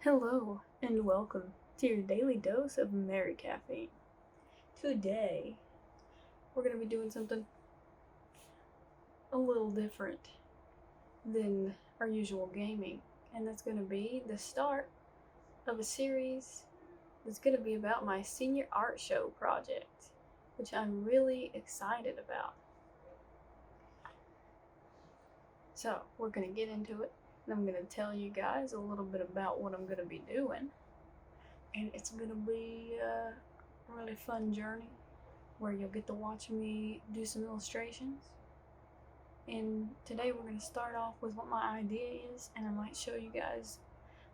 Hello and welcome to your daily dose of Merry Caffeine. Today, we're going to be doing something a little different than our usual gaming, and that's going to be the start of a series that's going to be about my senior art show project, which I'm really excited about. So, we're going to get into it, and I'm going to tell you guys a little bit about what I'm going to be doing, and it's going to be a really fun journey where you'll get to watch me do some illustrations. And today we're going to start off with what my idea is, and I might show you guys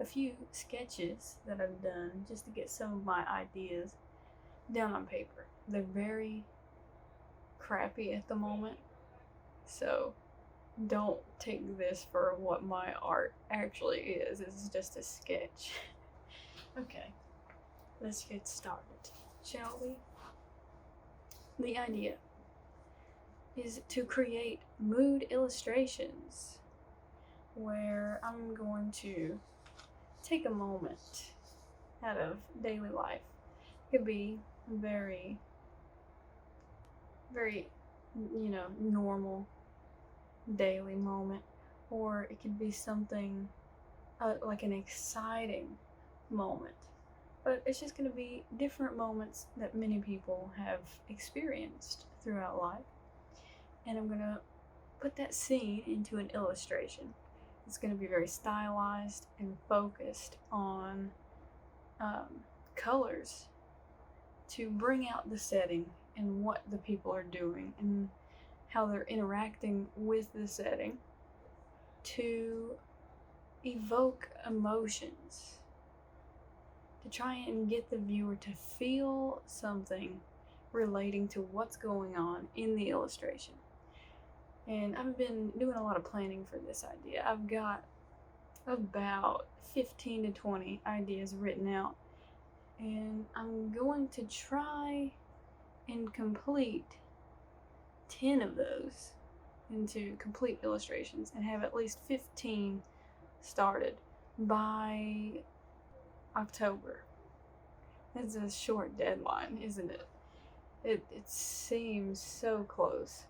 a few sketches that I've done just to get some of my ideas down on paper. They're very crappy at the moment, so don't take this for what my art actually is. It's just a sketch. Okay, let's get started, shall we? The idea is to create mood illustrations where I'm going to take a moment out of daily life. It could be very, very, normal daily moment, or it could be something like an exciting moment. But it's just going to be different moments that many people have experienced throughout life. And I'm going to put that scene into an illustration. It's going to be very stylized and focused on colors to bring out the setting and what the people are doing and how they're interacting with the setting to evoke emotions, to try and get the viewer to feel something relating to what's going on in the illustration. And I've been doing a lot of planning for this idea. I've got about 15 to 20 ideas written out, and I'm going to try and complete 10 of those into complete illustrations and have at least 15 started by October. That's a short deadline, isn't it? It seems so close,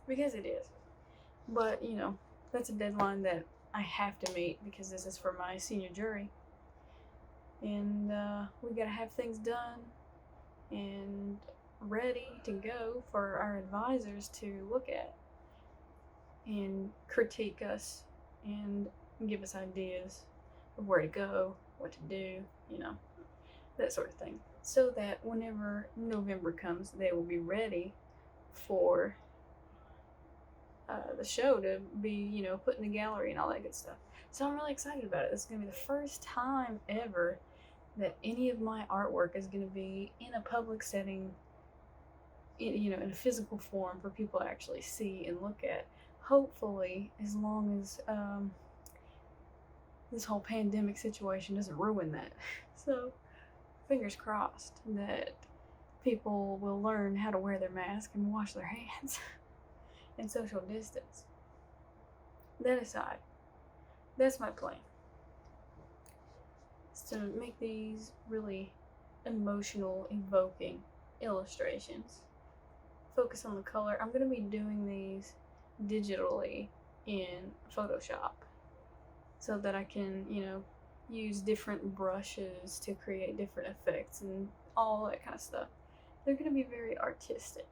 because it is. But, that's a deadline that I have to meet because this is for my senior jury. And we gotta have things done and ready to go for our advisors to look at and critique us and give us ideas of where to go, what to do, that sort of thing. So that whenever November comes, they will be ready for the show to be, put in the gallery and all that good stuff. So I'm really excited about it. This is going to be the first time ever that any of my artwork is going to be in a public setting, in a physical form for people to actually see and look at. Hopefully, as long as this whole pandemic situation doesn't ruin that. So, fingers crossed that people will learn how to wear their mask and wash their hands and social distance. That aside, that's my plan. It's to make these really emotional, evoking illustrations. Focus on the color. I'm going to be doing these digitally in Photoshop so that I can, use different brushes to create different effects and all that kind of stuff. They're going to be very artistic.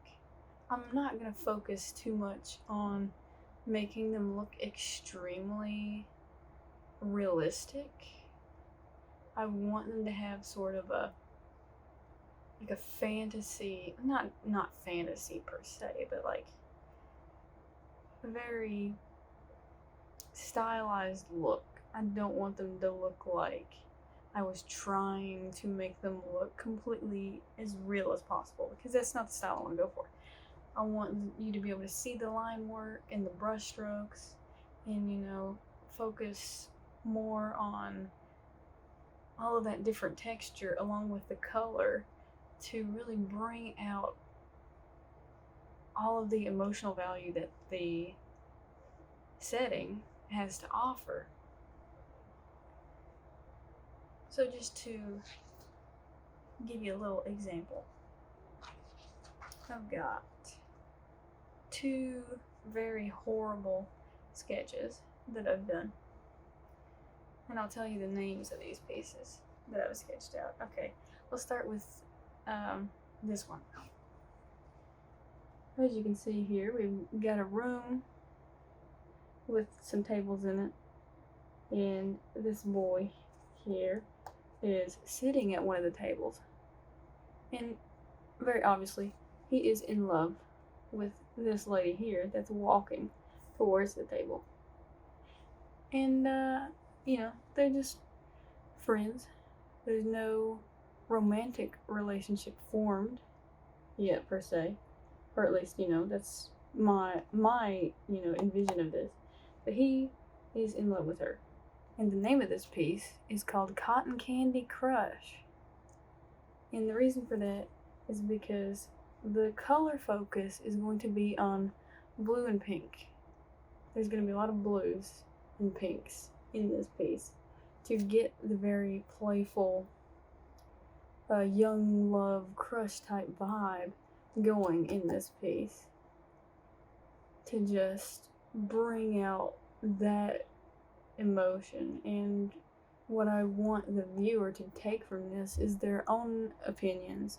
I'm not going to focus too much on making them look extremely realistic. I want them to have sort of a fantasy, not fantasy per se, but like a very stylized look. I don't want them to look like I was trying to make them look completely as real as possible, because that's not the style I want to go for. I want you to be able to see the line work and the brush strokes and, focus more on all of that different texture along with the color to really bring out all of the emotional value that the setting has to offer. So just to give you a little example, I've got two very horrible sketches that I've done. And I'll tell you the names of these pieces that I've sketched out. Okay, we'll start with this one. As you can see here, we've got a room with some tables in it, and this boy here is sitting at one of the tables, and very obviously he is in love with this lady here that's walking towards the table. And they're just friends. There's no romantic relationship formed yet per se, or at least that's my envision of this. But he is in love with her, and the name of this piece is called Cotton Candy Crush. And the reason for that is because the color focus is going to be on blue and pink. There's going to be a lot of blues and pinks in this piece to get the very playful young love crush type vibe going in this piece, to just bring out that emotion. And what I want the viewer to take from this is their own opinions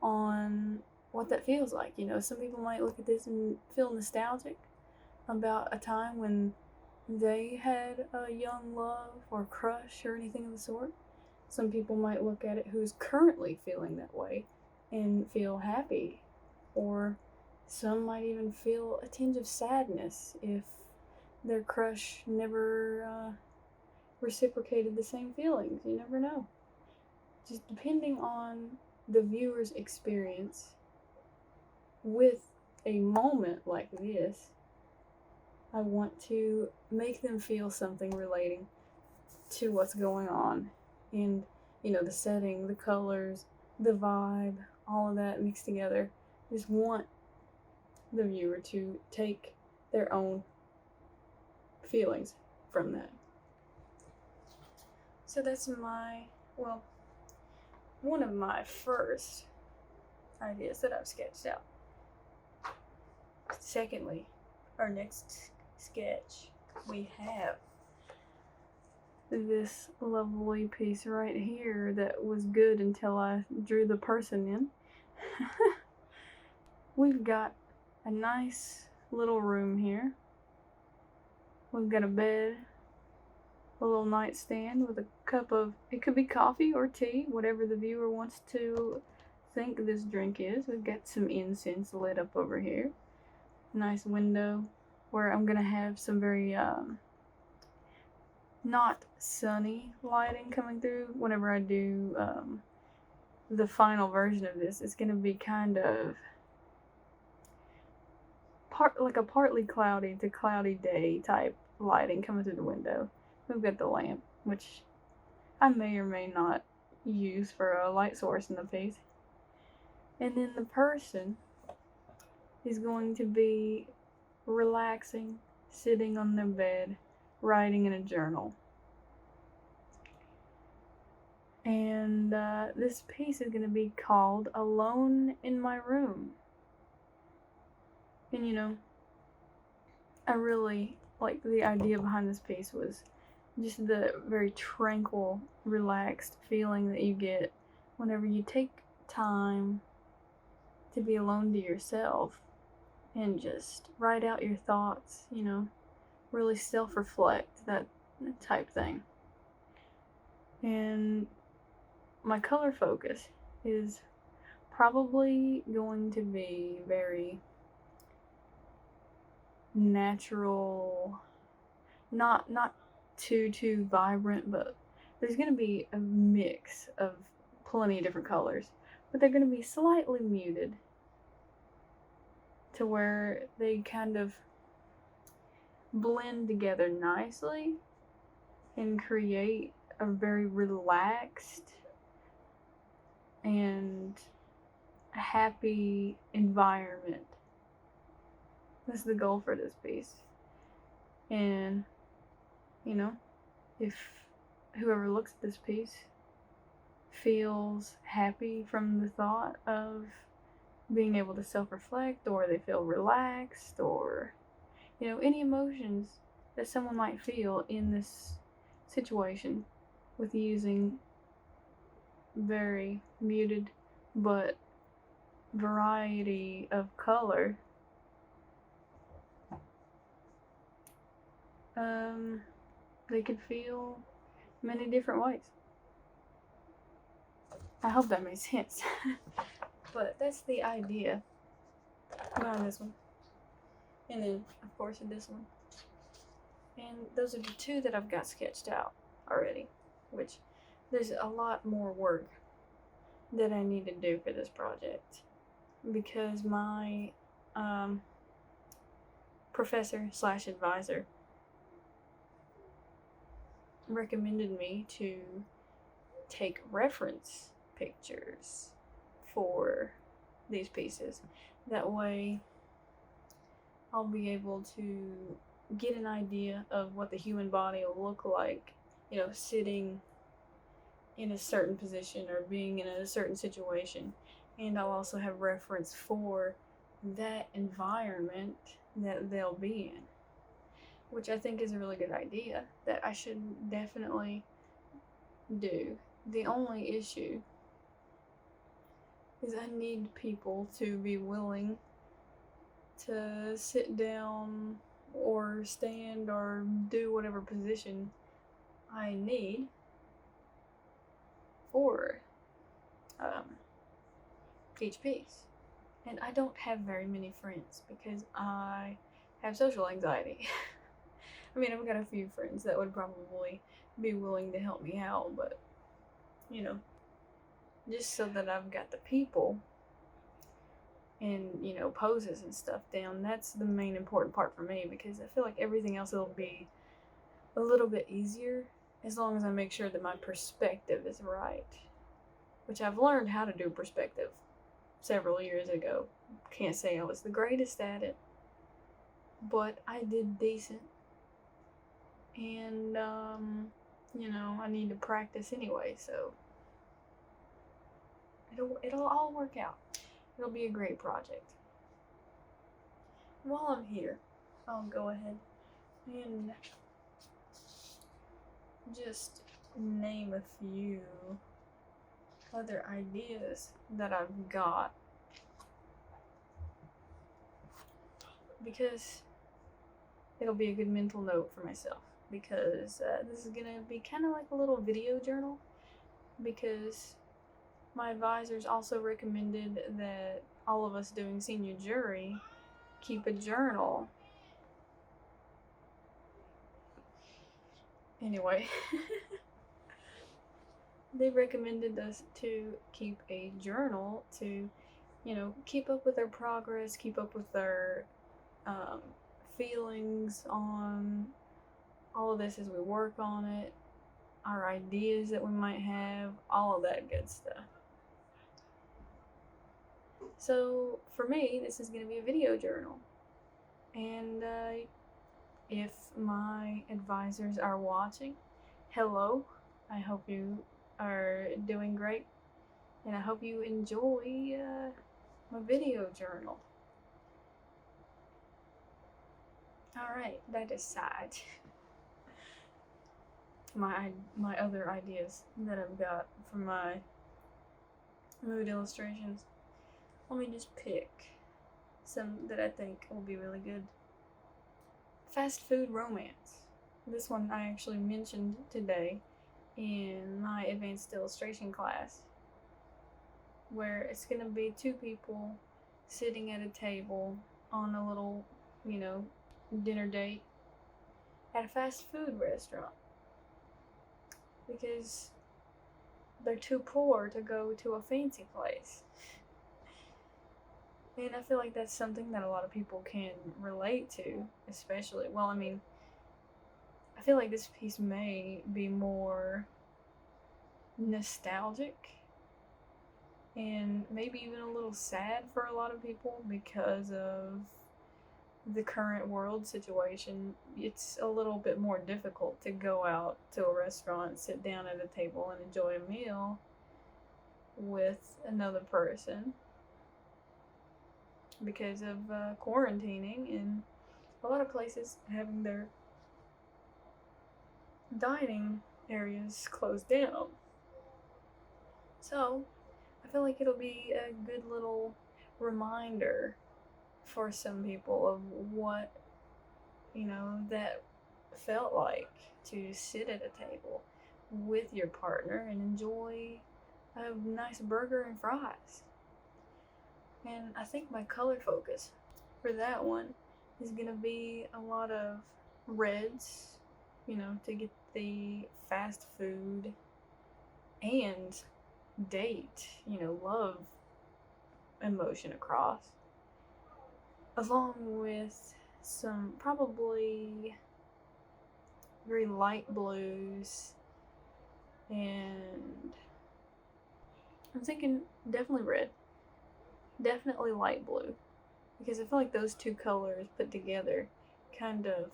on what that feels like. Some people might look at this and feel nostalgic about a time when they had a young love or crush or anything of the sort. Some people might look at it who's currently feeling that way and feel happy, or some might even feel a tinge of sadness if their crush never reciprocated the same feelings. You never know. Just depending on the viewer's experience with a moment like this, I want to make them feel something relating to what's going on. And, the setting, the colors, the vibe, all of that mixed together. Just want the viewer to take their own feelings from that. So that's one of my first ideas that I've sketched out. Secondly, our next sketch, we have this lovely piece right here that was good until I drew the person in. We've got a nice little room here. We've got a bed, a little nightstand with a cup of, it could be coffee or tea, whatever the viewer wants to think this drink is. We've got some incense lit up over here. Nice window where I'm gonna have some very not sunny lighting coming through. Whenever I do the final version of this, it's gonna be kind of like a partly cloudy to cloudy day type lighting coming through the window. We've got the lamp, which I may or may not use for a light source in the piece. And then the person is going to be relaxing, sitting on their bed, writing in a journal. And this piece is going to be called Alone in My Room. And I really like the idea behind this piece was just the very tranquil, relaxed feeling that you get whenever you take time to be alone to yourself and just write out your thoughts, really self-reflect, that type thing. And my color focus is probably going to be very natural, not too vibrant, but there's going to be a mix of plenty of different colors, but they're going to be slightly muted to where they kind of blend together nicely and create a very relaxed and happy environment. That's the goal for this piece. And if whoever looks at this piece feels happy from the thought of being able to self-reflect, or they feel relaxed, or any emotions that someone might feel in this situation with using very muted but variety of color. They could feel many different ways. I hope that makes sense. But that's the idea behind this one. And then, of course, in this one. And those are the two that I've got sketched out already, which there's a lot more work that I need to do for this project, because my professor/advisor recommended me to take reference pictures for these pieces. That way I'll be able to get an idea of what the human body will look like, sitting in a certain position or being in a certain situation. And I'll also have reference for that environment that they'll be in, which I think is a really good idea that I should definitely do. The only issue is I need people to be willing to sit down or stand or do whatever position I need for each piece. And I don't have very many friends because I have social anxiety. I mean, I've got a few friends that would probably be willing to help me out, but just so that I've got the people and poses and stuff down, that's the main important part for me, because I feel like everything else will be a little bit easier as long as I make sure that my perspective is right, which I've learned how to do perspective several years ago. Can't say I was the greatest at it, but I did decent. And I need to practice anyway, so it'll all work out. It'll be a great project. While I'm here, I'll go ahead and just name a few other ideas that I've got, because it'll be a good mental note for myself, because this is gonna be kind of like a little video journal, because my advisors also recommended that all of us doing senior jury keep a journal. Anyway, they recommended us to keep a journal to, keep up with our progress, keep up with our feelings on all of this as we work on it, our ideas that we might have, all of that good stuff. So for me, this is going to be a video journal. And if my advisors are watching, hello, I hope you are doing great, and I hope you enjoy my video journal. Alright, that aside, my other ideas that I've got for my mood illustrations, let me just pick some that I think will be really good. Fast food romance. This one I actually mentioned today in my advanced illustration class, where it's going to be two people sitting at a table on a little, dinner date at a fast food restaurant, because they're too poor to go to a fancy place. And I feel like that's something that a lot of people can relate to, especially, I feel like this piece may be more nostalgic and maybe even a little sad for a lot of people, because of the current world situation, it's a little bit more difficult to go out to a restaurant, sit down at a table, and enjoy a meal with another person because of quarantining and a lot of places having their dining areas closed down. So, I feel like it'll be a good little reminder for some people of what, that felt like to sit at a table with your partner and enjoy a nice burger and fries. And I think my color focus for that one is gonna be a lot of reds, to get the fast food and date, love emotion across, along with some probably very light blues, and I'm thinking definitely red, definitely light blue, because I feel like those two colors put together kind of,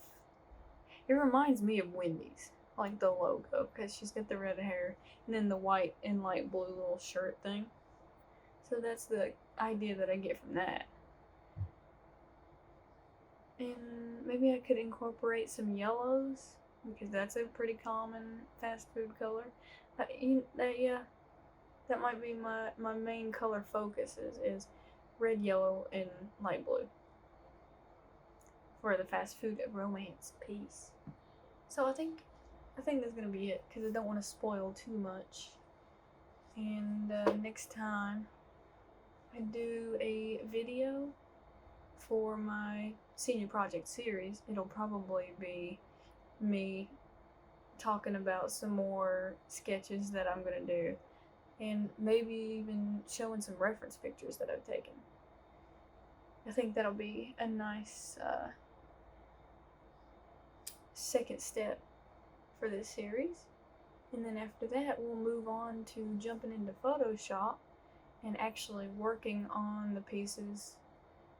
it reminds me of Wendy's, like the logo, because she's got the red hair and then the white and light blue little shirt thing. So that's the idea that I get from that. And maybe I could incorporate some yellows, because that's a pretty common fast food color. That might be my main color focus is red, yellow, and light blue for the fast food romance piece. So I think that's gonna be it, because I don't want to spoil too much. And next time I do a video for my senior project series, it'll probably be me talking about some more sketches that I'm gonna do, and maybe even showing some reference pictures that I've taken. I think that'll be a nice second step for this series. And then after that, we'll move on to jumping into Photoshop and actually working on the pieces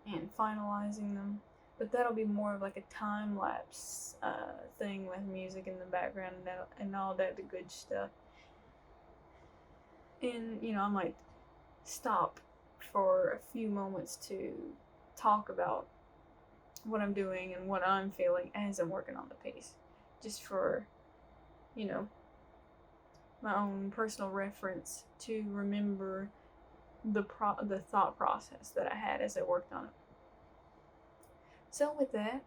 and finalizing them. But that'll be more of like a time-lapse thing with music in the background and all that, the good stuff. And, I might stop for a few moments to talk about what I'm doing and what I'm feeling as I'm working on the piece. Just for, my own personal reference to remember the thought process that I had as I worked on it. So with that,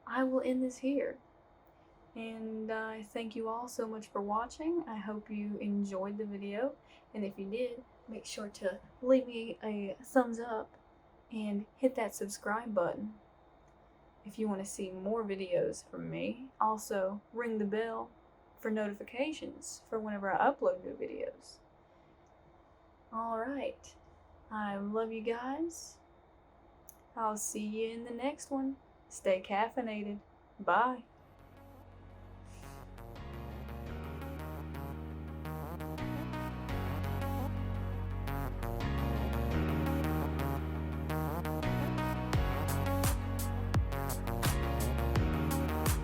I will end this here. And I thank you all so much for watching. I hope you enjoyed the video. And if you did, make sure to leave me a thumbs up and hit that subscribe button if you want to see more videos from me. Also, ring the bell for notifications for whenever I upload new videos. Alright, I love you guys. I'll see you in the next one. Stay caffeinated. Bye.